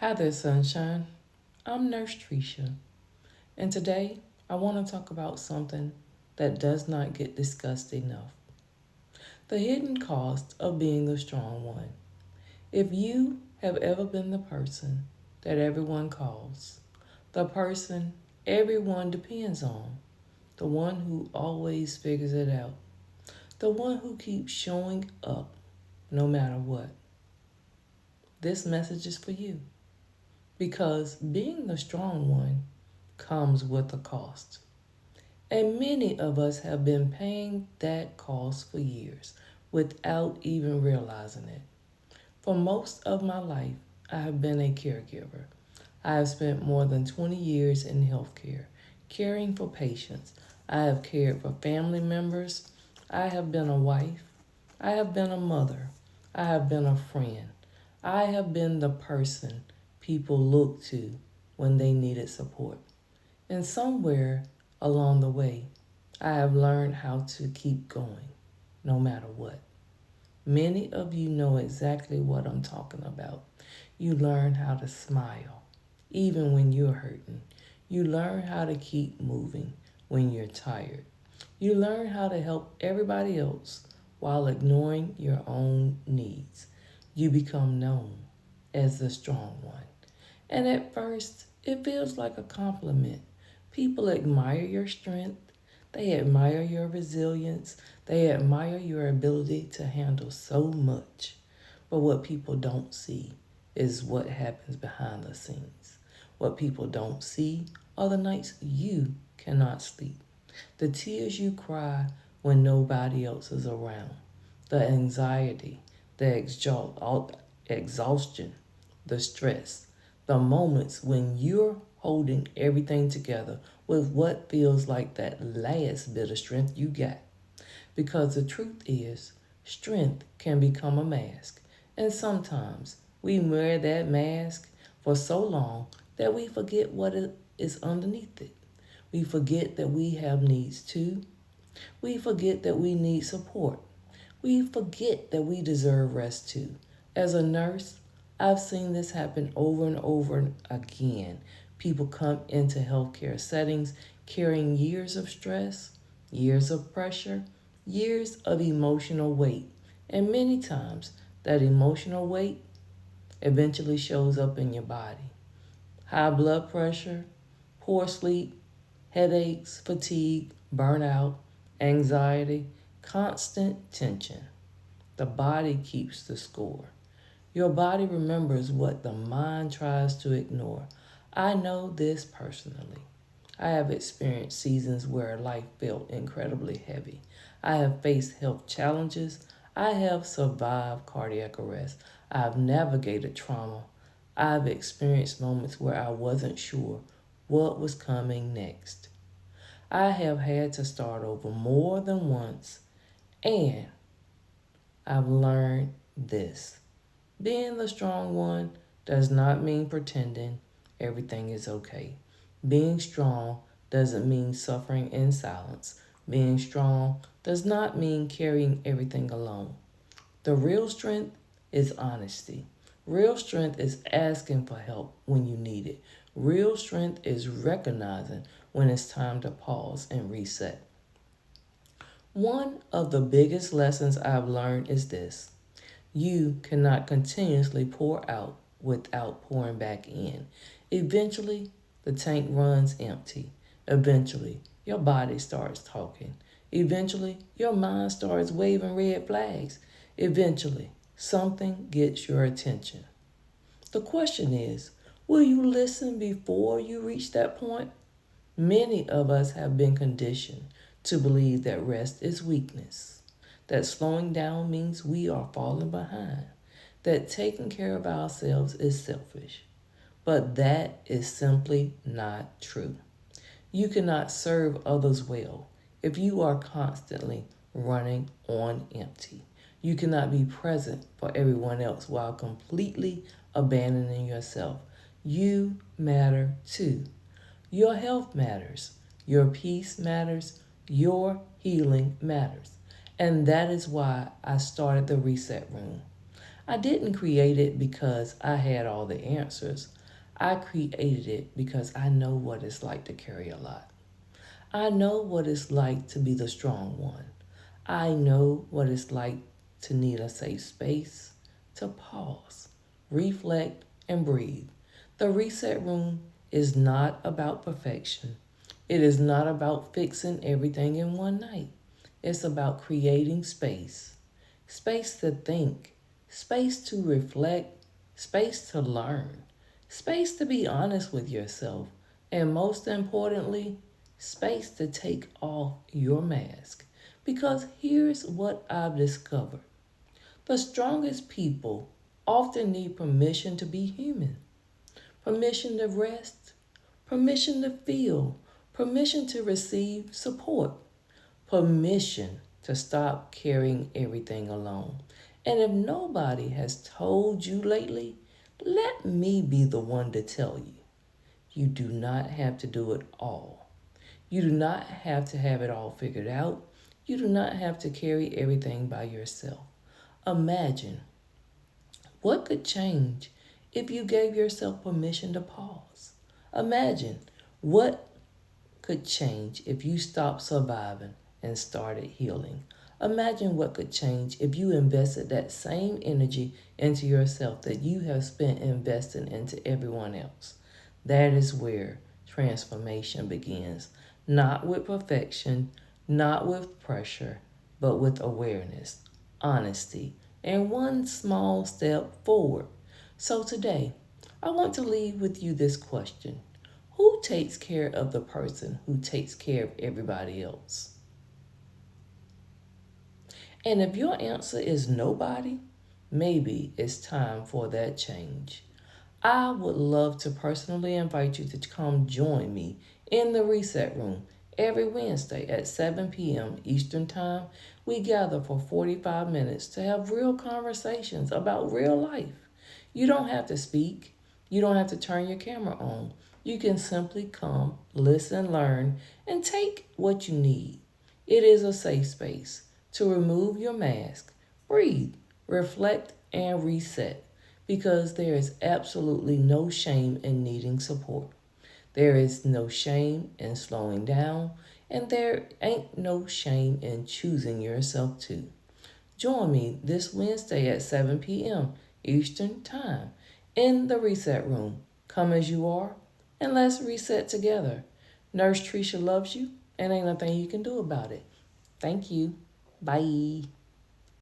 Hi there, sunshine. I'm Nurse Tricia, and today I want to talk about something that does not get discussed enough: the hidden cost of being the strong one. If you have ever been the person that everyone calls, the person everyone depends on, the one who always figures it out, the one who keeps showing up no matter what, this message is for you. Because being the strong one comes with a cost. And many of us have been paying that cost for years without even realizing it. For most of my life, I have been a caregiver. I have spent more than 20 years in healthcare, caring for patients. I have cared for family members. I have been a wife. I have been a mother. I have been a friend. I have been the person people looked to when they needed support. And somewhere along the way, I have learned how to keep going no matter what. Many of you know exactly what I'm talking about. You learn how to smile even when you're hurting. You learn how to keep moving when you're tired. You learn how to help everybody else while ignoring your own needs. You become known as the strong one. And at first, it feels like a compliment. People admire your strength, they admire your resilience, they admire your ability to handle so much. But what people don't see is what happens behind the scenes. What people don't see are the nights you cannot sleep, the tears you cry when nobody else is around, the anxiety, the exhaustion, the stress, the moments when you're holding everything together with what feels like that last bit of strength you got. Because the truth is, strength can become a mask, and sometimes we wear that mask for so long that we forget what it is underneath it. We forget that we have needs too. We forget that we need support. We forget that we deserve rest too. As a nurse, I've seen this happen over and over again. People come into healthcare settings carrying years of stress, years of pressure, years of emotional weight. And many times, that emotional weight eventually shows up in your body. High blood pressure, poor sleep, headaches, fatigue, burnout, anxiety, constant tension. The body keeps the score. Your body remembers what the mind tries to ignore. I know this personally. I have experienced seasons where life felt incredibly heavy. I have faced health challenges. I have survived cardiac arrest. I have navigated trauma. I've experienced moments where I wasn't sure what was coming next. I have had to start over more than once, and I've learned this: being the strong one does not mean pretending everything is okay. Being strong doesn't mean suffering in silence. Being strong does not mean carrying everything alone. The real strength is honesty. Real strength is asking for help when you need it. Real strength is recognizing when it's time to pause and reset. One of the biggest lessons I've learned is this: you cannot continuously pour out without pouring back in. Eventually, the tank runs empty. Eventually, your body starts talking. Eventually, your mind starts waving red flags. Eventually, something gets your attention. The question is, will you listen before you reach that point? Many of us have been conditioned to believe that rest is weakness, that slowing down means we are falling behind, that taking care of ourselves is selfish. But that is simply not true. You cannot serve others well if you are constantly running on empty. You cannot be present for everyone else while completely abandoning yourself. You matter too. Your health matters. Your peace matters. Your healing matters. And that is why I started the Reset Room. I didn't create it because I had all the answers. I created it because I know what it's like to carry a lot. I know what it's like to be the strong one. I know what it's like to need a safe space, to pause, reflect, and breathe. The reset room is not about perfection. It is not about fixing everything in one night. It's about creating space, space to think, space to reflect, space to learn, space to be honest with yourself, and most importantly, space to take off your mask. Because here's what I've discovered: the strongest people often need permission to be human, permission to rest, permission to feel, permission to receive support, permission to stop carrying everything alone. And if nobody has told you lately, let me be the one to tell you. You do not have to do it all. You do not have to have it all figured out. You do not have to carry everything by yourself. Imagine what could change if you gave yourself permission to pause. Imagine what could change if you stopped surviving and started healing. Imagine what could change if you invested that same energy into yourself that you have spent investing into everyone else. That is where transformation begins. Not with perfection, not with pressure, but with awareness, honesty, and one small step forward. So today, I want to leave with you this question: who takes care of the person who takes care of everybody else? And if your answer is nobody, maybe it's time for that change. I would love to personally invite you to come join me in the Reset Room every Wednesday at 7 p.m. Eastern Time. We gather for 45 minutes to have real conversations about real life. You don't have to speak, you don't have to turn your camera on. You can simply come, listen, learn, and take what you need. It is a safe space to remove your mask, breathe, reflect, and reset, because there is absolutely no shame in needing support. There is no shame in slowing down, and there ain't no shame in choosing yourself too. Join me this Wednesday at 7 p.m. Eastern Time in the Reset Room. Come as you are, and let's reset together. Nurse Tricia loves you, and ain't nothing you can do about it. Thank you. Bye.